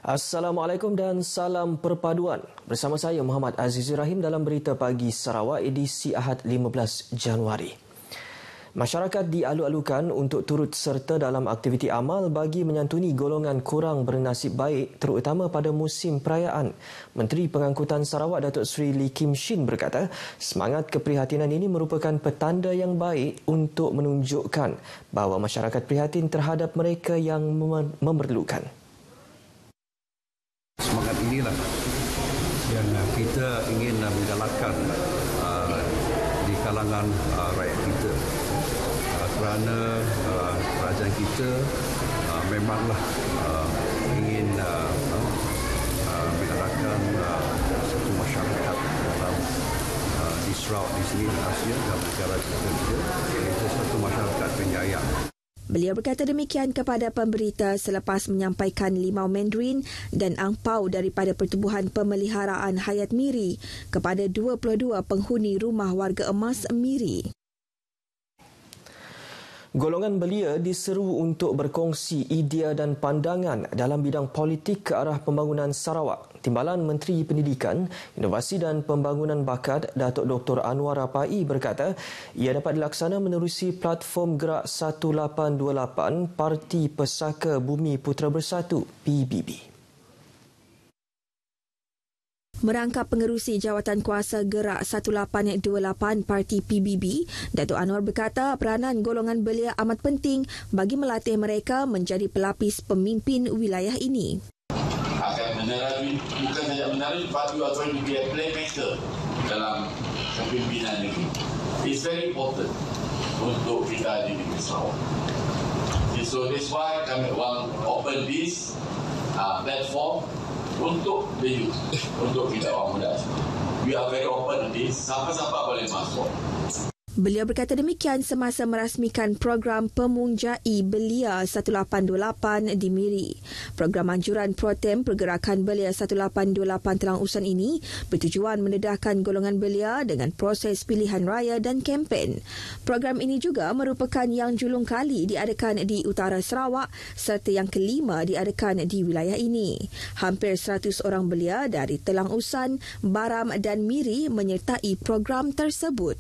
Assalamualaikum dan salam perpaduan. Bersama saya Muhammad Azizur Rahim dalam Berita Pagi Sarawak edisi Ahad 15 Januari. Masyarakat dialu-alukan untuk turut serta dalam aktiviti amal bagi menyantuni golongan kurang bernasib baik terutama pada musim perayaan. Menteri Pengangkutan Sarawak Datuk Seri Lee Kim Shin berkata, semangat keprihatinan ini merupakan petanda yang baik untuk menunjukkan bahawa masyarakat prihatin terhadap mereka yang memerlukan. Semangat inilah yang kita ingin menggalakkan di kalangan rakyat kita, kerana kerajaan kita memanglah ingin menggalakkan satu masyarakat dalam di Sarawak di sini, Asia dan negara kita juga, iaitu satu masyarakat penyayang. Beliau berkata demikian kepada pemberita selepas menyampaikan limau Mandarin dan angpau daripada Pertubuhan Pemeliharaan Hayat Miri kepada 22 penghuni rumah warga emas Miri. Golongan belia diseru untuk berkongsi idea dan pandangan dalam bidang politik ke arah pembangunan Sarawak. Timbalan Menteri Pendidikan, Inovasi dan Pembangunan Bakat, Datuk Dr. Anwar Rapai berkata, ia dapat dilaksana menerusi platform Gerak 1828 Parti Pesaka Bumi Putera Bersatu, PBB. Merangkap pengerusi jawatan kuasa Gerak 1828 Parti PBB, Datuk Anwar berkata peranan golongan belia amat penting bagi melatih mereka menjadi pelapis pemimpin wilayah ini. Akan menerangi, bukan saja menerangi, but you are going to be a playmaker dalam kepimpinan negeri. It's very important untuk kita di negeri Sarawak. So that's why kami open this platform untuk the youth, untuk kita orang muda. We are very open to this. Siapa-siapa boleh masuk. Beliau berkata demikian semasa merasmikan program Pemungjai Belia 1828 di Miri. Program anjuran pro-tem Pergerakan Belia 1828 Telang Usan ini bertujuan mendedahkan golongan belia dengan proses pilihan raya dan kempen. Program ini juga merupakan yang julung kali diadakan di utara Sarawak serta yang kelima diadakan di wilayah ini. Hampir 100 orang belia dari Telang Usan, Baram dan Miri menyertai program tersebut.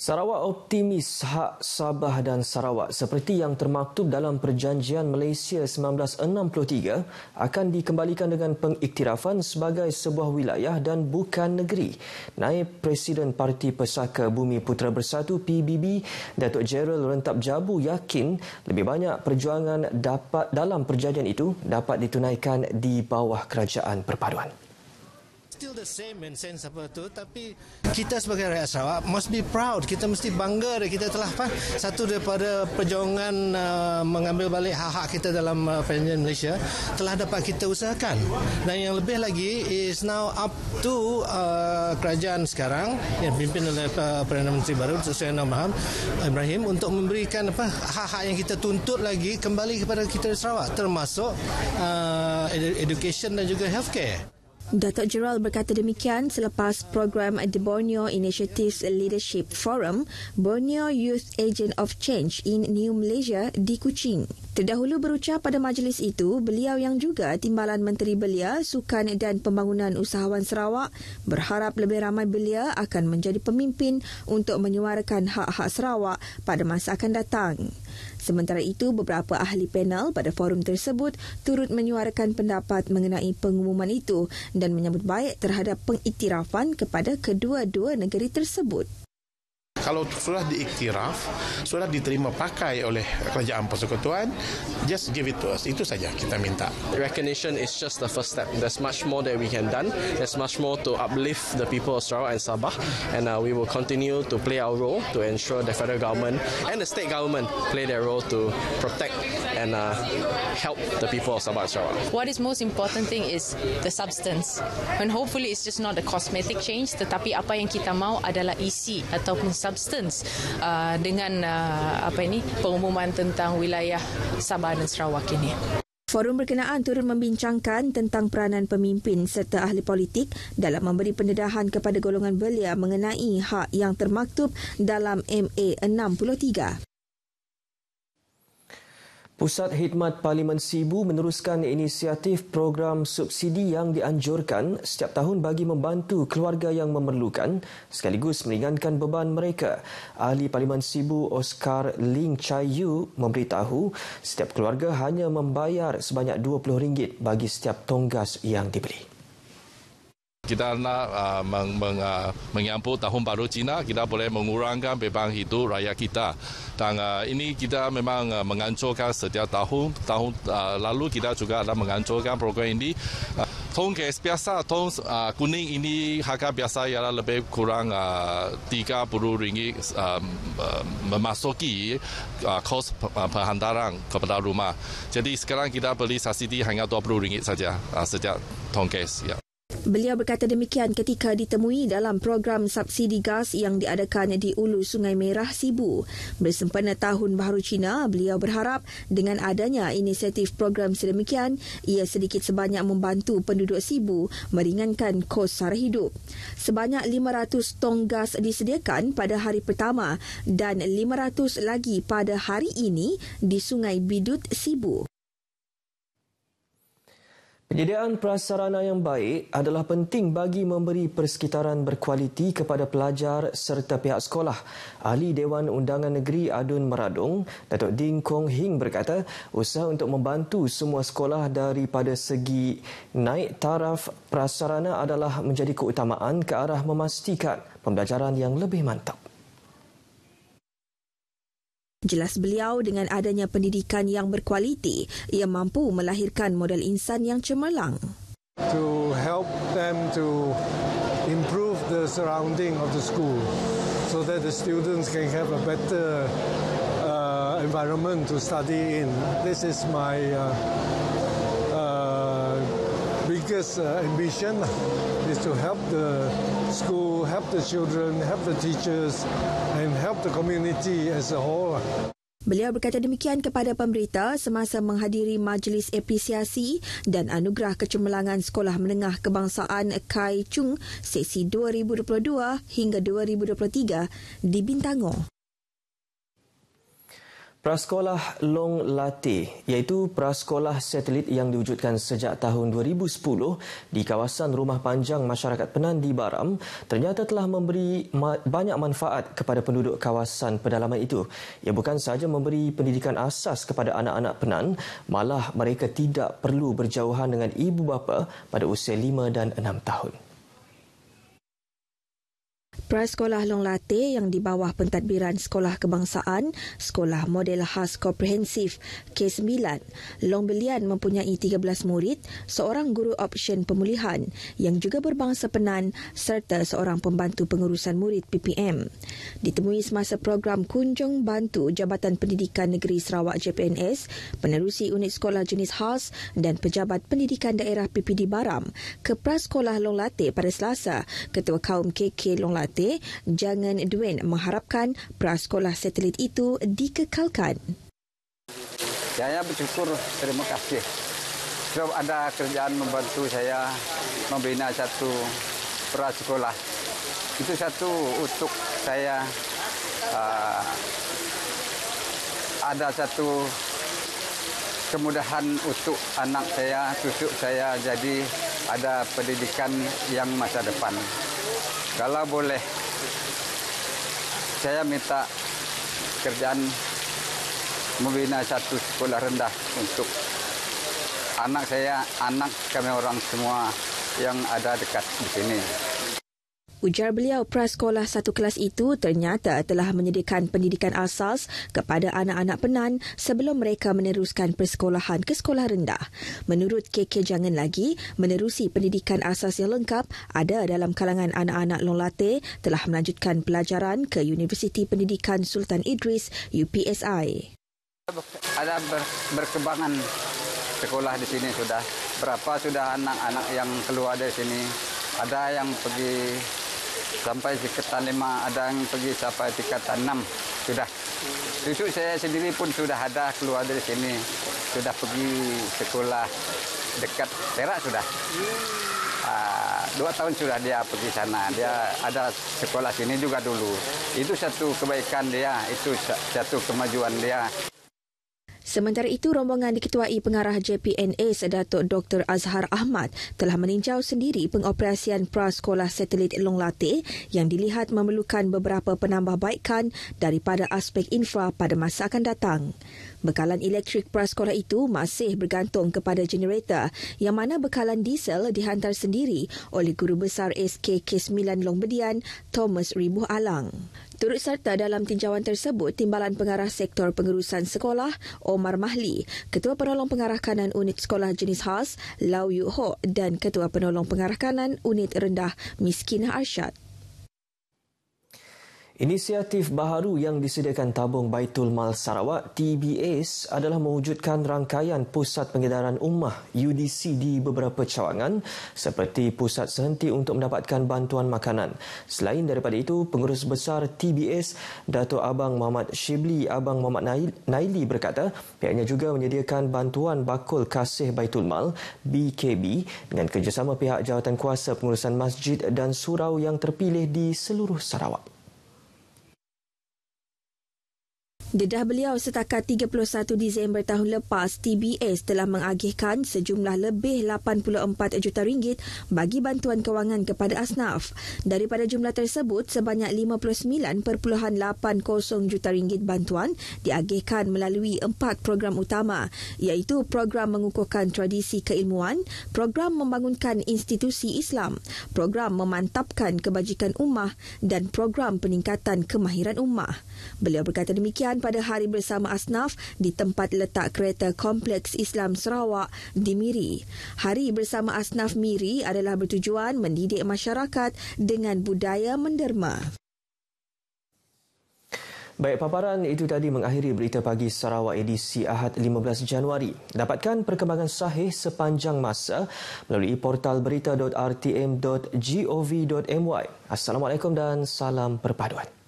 Sarawak optimis hak Sabah dan Sarawak seperti yang termaktub dalam Perjanjian Malaysia 1963 akan dikembalikan dengan pengiktirafan sebagai sebuah wilayah dan bukan negeri. Naib Presiden Parti Pesaka Bumi Putera Bersatu PBB, Datuk Gerald Rentap Jabu yakin lebih banyak perjuangan dalam perjanjian itu dapat ditunaikan di bawah kerajaan perpaduan. Still the same in sense apa tu, tapi kita sebagai rakyat Sarawak must be proud. Kita mesti bangga kita telah satu daripada perjuangan mengambil balik hak-hak kita dalam perjanjian Malaysia telah dapat kita usahakan. Dan yang lebih lagi is now up to kerajaan sekarang yang dipimpin oleh Perdana Menteri baru Seri Ibrahim untuk memberikan hak-hak yang kita tuntut lagi kembali kepada kita di Sarawak, termasuk education dan juga healthcare. Datuk Gerald berkata demikian selepas program The Borneo Initiatives Leadership Forum, Borneo Youth Agent of Change in New Malaysia di Kuching. Terdahulu berucap pada majlis itu, beliau yang juga Timbalan Menteri Belia, Sukan dan Pembangunan Usahawan Sarawak berharap lebih ramai belia akan menjadi pemimpin untuk menyuarakan hak-hak Sarawak pada masa akan datang. Sementara itu, beberapa ahli panel pada forum tersebut turut menyuarakan pendapat mengenai pengumuman itu dan menyambut baik terhadap pengiktirafan kepada kedua-dua negeri tersebut. Kalau sudah diiktiraf, sudah diterima pakai oleh Kerajaan Persekutuan, just give it to us. Itu saja kita minta. Recognition is just the first step. There's much more that we can done. There's much more to uplift the people of Sarawak and Sabah, and we will continue to play our role to ensure the federal government and the state government play their role to protect and help the people of Sabah and Sarawak. What is most important thing is the substance. And hopefully it's just not a cosmetic change, tetapi apa yang kita mahu adalah isi ataupun substance dengan pengumuman tentang wilayah Sabah dan Sarawak ini. Forum berkenaan turut membincangkan tentang peranan pemimpin serta ahli politik dalam memberi pendedahan kepada golongan belia mengenai hak yang termaktub dalam MA 63. Pusat Khidmat Parlimen Sibu meneruskan inisiatif program subsidi yang dianjurkan setiap tahun bagi membantu keluarga yang memerlukan sekaligus meringankan beban mereka. Ahli Parlimen Sibu Oscar Ling Chai Yu memberitahu setiap keluarga hanya membayar sebanyak RM20 bagi setiap tonggas yang dibeli. Kita nak menyambut Tahun Baru Cina, kita boleh mengurangkan beban hidup rakyat kita. Dan ini kita memang menganjurkan setiap tahun. Tahun lalu kita juga ada menganjurkan program ini. Tonggas biasa, tong kuning ini harga biasa ialah lebih kurang RM30 memasuki kos penghantaran kepada rumah. Jadi sekarang kita beli subsidi hanya RM20 saja setiap tonggas. Ya. Beliau berkata demikian ketika ditemui dalam program subsidi gas yang diadakan di Ulu Sungai Merah, Sibu. Bersempena Tahun Baharu Cina, beliau berharap dengan adanya inisiatif program sedemikian, ia sedikit sebanyak membantu penduduk Sibu meringankan kos sara hidup. Sebanyak 500 tong gas disediakan pada hari pertama dan 500 lagi pada hari ini di Sungai Bidut, Sibu. Penyediaan prasarana yang baik adalah penting bagi memberi persekitaran berkualiti kepada pelajar serta pihak sekolah. Ahli Dewan Undangan Negeri Adun Meradung, Datuk Ding Kong Hing berkata, usaha untuk membantu semua sekolah daripada segi naik taraf prasarana adalah menjadi keutamaan ke arah memastikan pembelajaran yang lebih mantap. Jelas beliau, dengan adanya pendidikan yang berkualiti, ia mampu melahirkan model insan yang cemerlang. To help them to improve the surrounding of the school so that the students can have a better environment to study in. This is my biggest ambition is to help the school, help the children, help the teachers and help the community as a whole. Beliau berkata demikian kepada pemberita semasa menghadiri majlis apresiasi dan anugerah kecemerlangan Sekolah Menengah Kebangsaan Kai Chung sesi 2022 hingga 2023 di Bintango. Prasekolah Long Lateh, iaitu prasekolah satelit yang diwujudkan sejak tahun 2010 di kawasan Rumah Panjang Masyarakat Penan di Baram, ternyata telah memberi banyak manfaat kepada penduduk kawasan pedalaman itu. Ia bukan sahaja memberi pendidikan asas kepada anak-anak Penan, malah mereka tidak perlu berjauhan dengan ibu bapa pada usia 5 dan 6 tahun. Prasekolah Long Lateh yang di bawah pentadbiran Sekolah Kebangsaan, Sekolah Model Khas Komprehensif K9, Long Belian mempunyai 13 murid, seorang guru option pemulihan yang juga berbangsa Penan serta seorang pembantu pengurusan murid PPM. Ditemui semasa program Kunjung Bantu Jabatan Pendidikan Negeri Sarawak JPNS, penerusi unit sekolah jenis khas dan pejabat pendidikan daerah PPD Baram ke Prasekolah Long Lateh pada Selasa, Ketua Kaum KK Long Lateh Jangan Duen mengharapkan prasekolah satelit itu dikekalkan. Saya bersyukur, terima kasih. Sebab ada kerjaan membantu saya membina satu prasekolah. Itu satu untuk saya ada satu kemudahan untuk anak saya, cucu saya, jadi ada pendidikan yang masa depan. Kalau boleh, saya minta kerjaan membina satu sekolah rendah untuk anak saya, anak kami orang semua yang ada dekat di sini. Ujar beliau, prasekolah satu kelas itu ternyata telah menyediakan pendidikan asas kepada anak-anak Penan sebelum mereka meneruskan persekolahan ke sekolah rendah. Menurut KK Jangan lagi, menerusi pendidikan asas yang lengkap ada dalam kalangan anak-anak Long Lateh telah melanjutkan pelajaran ke Universiti Pendidikan Sultan Idris UPSI. Ada berkembangan sekolah di sini sudah. Berapa sudah anak-anak yang keluar dari sini. Ada yang pergi sampai tingkatan 5, ada yang pergi sampai tingkatan 6 sudah. Cucu saya sendiri pun sudah ada keluar dari sini, sudah pergi sekolah dekat Perak sudah. 2 tahun sudah dia pergi sana. Dia ada sekolah sini juga dulu. Itu satu kebaikan dia, itu satu kemajuan dia. Sementara itu, rombongan diketuai pengarah JPNS Datuk Dr. Azhar Ahmad telah meninjau sendiri pengoperasian prasekolah satelit Long Lateh yang dilihat memerlukan beberapa penambahbaikan daripada aspek infra pada masa akan datang. Bekalan elektrik prasekolah itu masih bergantung kepada generator yang mana bekalan diesel dihantar sendiri oleh Guru Besar SK K9 Long Bedian, Thomas Ribuh Alang. Turut serta dalam tinjauan tersebut, Timbalan Pengarah Sektor Pengurusan Sekolah, Omar Mahli, Ketua Penolong Pengarah Kanan Unit Sekolah Jenis Khas, Lau Yu Ho dan Ketua Penolong Pengarah Kanan Unit Rendah Miskinah Arsyad. Inisiatif baharu yang disediakan Tabung Baitul Mal Sarawak TBS adalah mewujudkan rangkaian pusat pengedaran ummah UDC di beberapa cawangan seperti pusat sehenti untuk mendapatkan bantuan makanan. Selain daripada itu, Pengurus Besar TBS Datuk Abang Muhammad Shibli Abang Muhammad Naili berkata pihaknya juga menyediakan bantuan bakul kasih Baitul Mal BKB dengan kerjasama pihak Jawatankuasa Pengurusan Masjid dan Surau yang terpilih di seluruh Sarawak. Dedah beliau setakat 31 Disember tahun lepas, TBS telah mengagihkan sejumlah lebih 84 juta ringgit bagi bantuan kewangan kepada asnaf. Daripada jumlah tersebut, sebanyak 59.80 juta ringgit bantuan diagihkan melalui 4 program utama, iaitu program mengukuhkan tradisi keilmuan, program membangunkan institusi Islam, program memantapkan kebajikan ummah dan program peningkatan kemahiran ummah. Beliau berkata demikian pada Hari Bersama Asnaf di tempat letak kereta Kompleks Islam Sarawak di Miri. Hari Bersama Asnaf Miri adalah bertujuan mendidik masyarakat dengan budaya menderma. Baik, paparan itu tadi mengakhiri berita pagi Sarawak edisi Ahad 15 Januari. Dapatkan perkembangan sahih sepanjang masa melalui portal berita.rtm.gov.my. Assalamualaikum dan salam perpaduan.